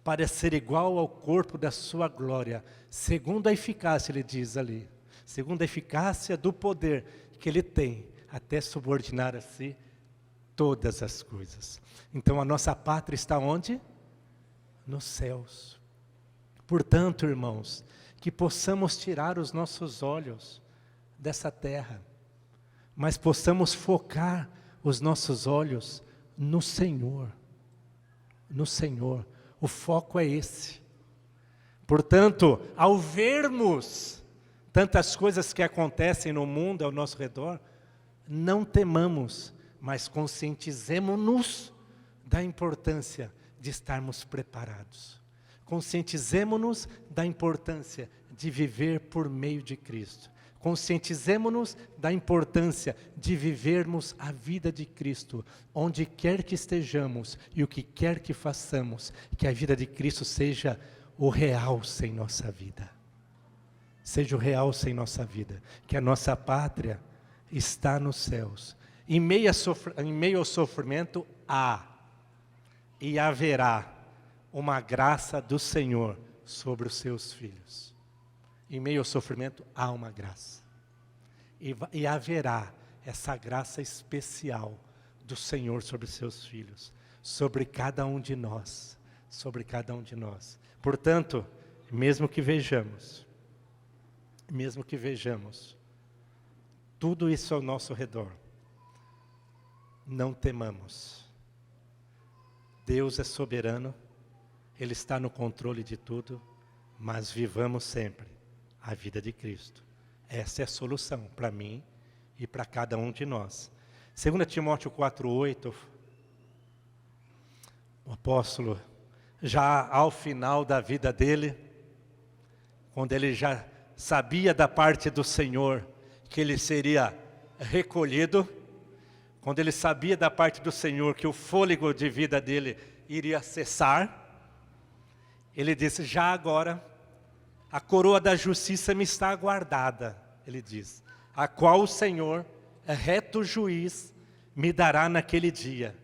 para ser igual ao corpo da sua glória, segundo a eficácia, ele diz ali, segundo a eficácia do poder que ele tem, até subordinar a si todas as coisas. Então a nossa pátria está onde? Nos céus. Portanto, irmãos, que possamos tirar os nossos olhos dessa terra, mas possamos focar os nossos olhos no Senhor. No Senhor. O foco é esse. Portanto, ao vermos tantas coisas que acontecem no mundo ao nosso redor, não temamos, mas conscientizemo-nos da importância de estarmos preparados. Conscientizemo-nos da importância de viver por meio de Cristo. Conscientizemo-nos da importância de vivermos a vida de Cristo, onde quer que estejamos e o que quer que façamos, que a vida de Cristo seja o real sem nossa vida. Seja o real sem nossa vida, que a nossa pátria está nos céus. Em meio ao sofrimento há e haverá uma graça do Senhor sobre os seus filhos. Em meio ao sofrimento há uma graça. E haverá essa graça especial do Senhor sobre os seus filhos, sobre cada um de nós, sobre cada um de nós. Portanto, mesmo que vejamos tudo isso ao nosso redor, não temamos. Deus é soberano, Ele está no controle de tudo, mas vivamos sempre a vida de Cristo. Essa é a solução para mim e para cada um de nós. 2 Timóteo 4:8, o apóstolo, já ao final da vida dele, quando ele já sabia da parte do Senhor que ele seria recolhido, quando ele sabia da parte do Senhor que o fôlego de vida dele iria cessar, ele disse, já agora, a coroa da justiça me está aguardada, ele diz, a qual o Senhor, reto juiz, me dará naquele dia.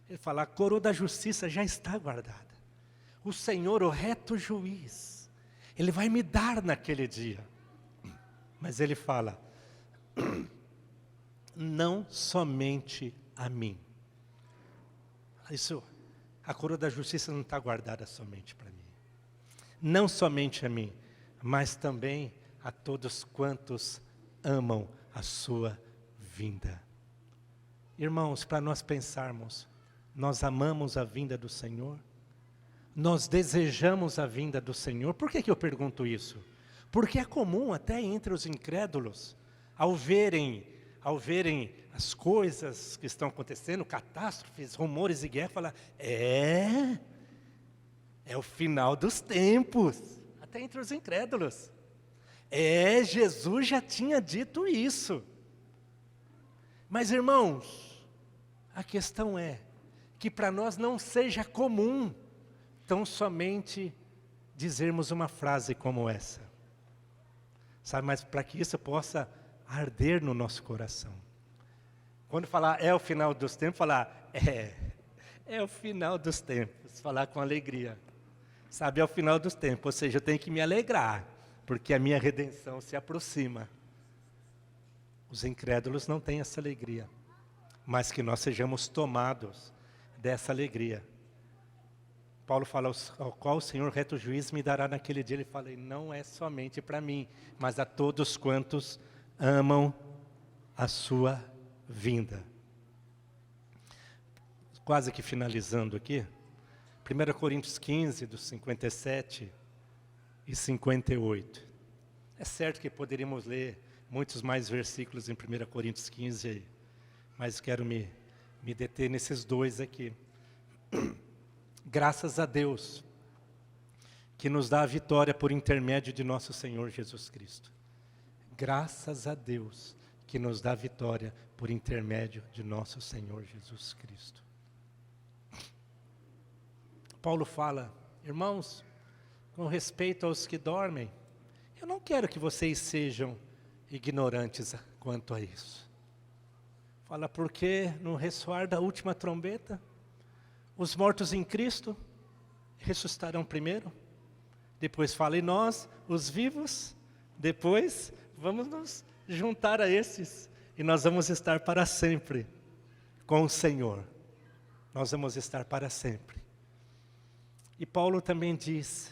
Ele fala, a coroa da justiça já está aguardada. O Senhor, o reto juiz, Ele vai me dar naquele dia. Mas Ele fala, não somente a mim. Isso, a coroa da justiça não está guardada somente para mim. Não somente a mim, mas também a todos quantos amam a sua vinda. Irmãos, para nós pensarmos, nós amamos a vinda do Senhor? Nós desejamos a vinda do Senhor? Por que eu pergunto isso? Porque é comum até entre os incrédulos, ao verem as coisas que estão acontecendo, catástrofes, rumores e guerra, falar, é o final dos tempos, até entre os incrédulos. Jesus já tinha dito isso. Mas, irmãos, a questão é que para nós não seja comum tão somente dizermos uma frase como essa. Sabe, mas para que isso possa arder no nosso coração. Quando falar é o final dos tempos, falar é o final dos tempos, falar com alegria. Sabe, é o final dos tempos, ou seja, eu tenho que me alegrar, porque a minha redenção se aproxima. Os incrédulos não têm essa alegria, mas que nós sejamos tomados dessa alegria. Paulo fala, ao qual o Senhor reto juiz me dará naquele dia. Ele fala, e não é somente para mim, mas a todos quantos amam a sua vinda. Quase que finalizando aqui, 1 Coríntios 15, dos 57 e 58. É certo que poderíamos ler muitos mais versículos em 1 Coríntios 15, mas quero me deter nesses dois aqui. Graças a Deus, que nos dá a vitória por intermédio de nosso Senhor Jesus Cristo. Graças a Deus, que nos dá a vitória por intermédio de nosso Senhor Jesus Cristo. Paulo fala, irmãos, com respeito aos que dormem, eu não quero que vocês sejam ignorantes quanto a isso. Fala, porque no ressoar da última trombeta, os mortos em Cristo ressuscitarão primeiro. Depois fala, e nós, os vivos, depois vamos nos juntar a esses. E nós vamos estar para sempre com o Senhor. Nós vamos estar para sempre. E Paulo também diz,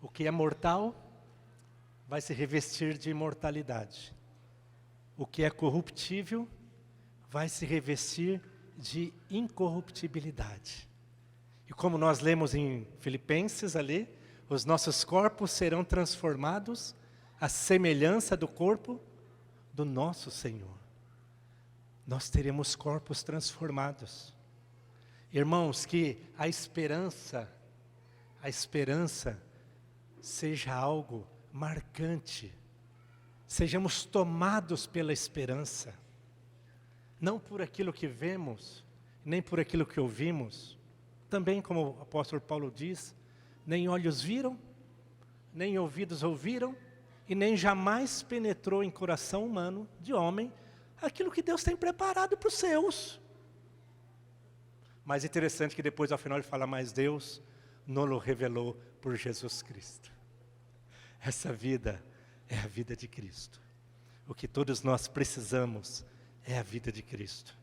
o que é mortal vai se revestir de imortalidade. O que é corruptível vai se revestir de incorruptibilidade. E como nós lemos em Filipenses ali, os nossos corpos serão transformados à semelhança do corpo do nosso Senhor. Nós teremos corpos transformados. Irmãos, que a esperança seja algo marcante. Sejamos tomados pela esperança. Não por aquilo que vemos, nem por aquilo que ouvimos. Também, como o apóstolo Paulo diz, nem olhos viram, nem ouvidos ouviram, e nem jamais penetrou em coração humano de homem aquilo que Deus tem preparado para os seus. Mas interessante que depois, ao final, ele fala, mas Deus nos revelou por Jesus Cristo. Essa vida é a vida de Cristo. O que todos nós precisamos é a vida de Cristo.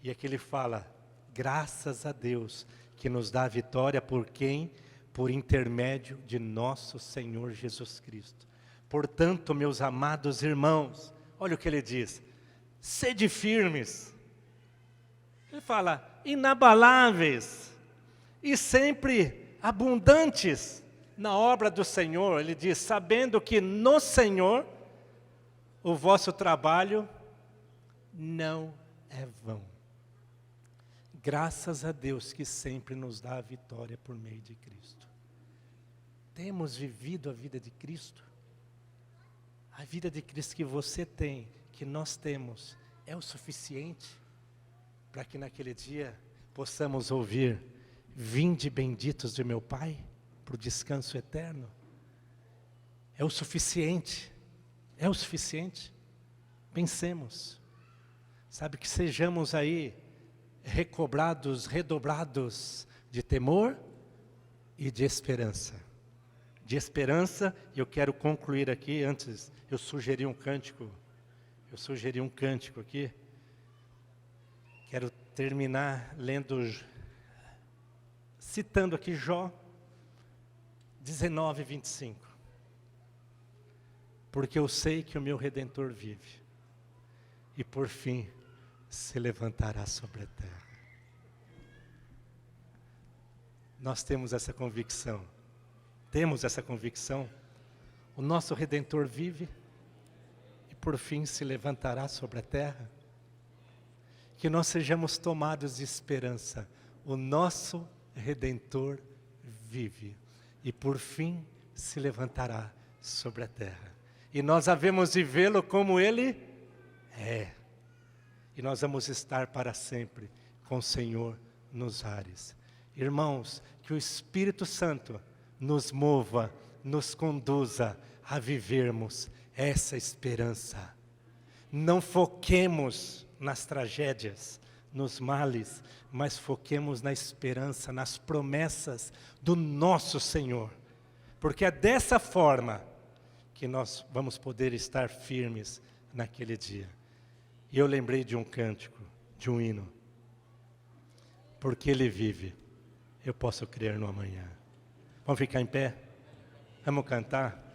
E aqui ele fala, graças a Deus, que nos dá a vitória por quem? Por intermédio de nosso Senhor Jesus Cristo. Portanto, meus amados irmãos, olha o que ele diz, sede firmes. Ele fala, inabaláveis e sempre abundantes na obra do Senhor. Ele diz, sabendo que no Senhor o vosso trabalho não é vão. Graças a Deus que sempre nos dá a vitória por meio de Cristo. Temos vivido a vida de Cristo? A vida de Cristo que você tem, que nós temos, é o suficiente para que naquele dia possamos ouvir, vinde benditos de meu Pai, para o descanso eterno? É o suficiente? É o suficiente? Pensemos. Sabe, que sejamos aí recobrados, redobrados de temor e de esperança. De esperança, e eu quero concluir aqui, antes eu sugeri um cântico aqui. Quero terminar citando aqui Jó 19, 25. Porque eu sei que o meu Redentor vive, e por fim se levantará sobre a terra. Nós temos essa convicção. O nosso Redentor vive, e por fim se levantará sobre a terra. Que nós sejamos tomados de esperança. O nosso Redentor vive, e por fim se levantará sobre a terra. E nós havemos de vê-lo como Ele é. E nós vamos estar para sempre com o Senhor nos ares. Irmãos, que o Espírito Santo nos mova, nos conduza a vivermos essa esperança. Não foquemos nas tragédias, nos males, mas foquemos na esperança, nas promessas do nosso Senhor. Porque é dessa forma que nós vamos poder estar firmes naquele dia. E eu lembrei de um cântico, de um hino. Porque Ele vive, eu posso crer no amanhã. Vamos ficar em pé? Vamos cantar?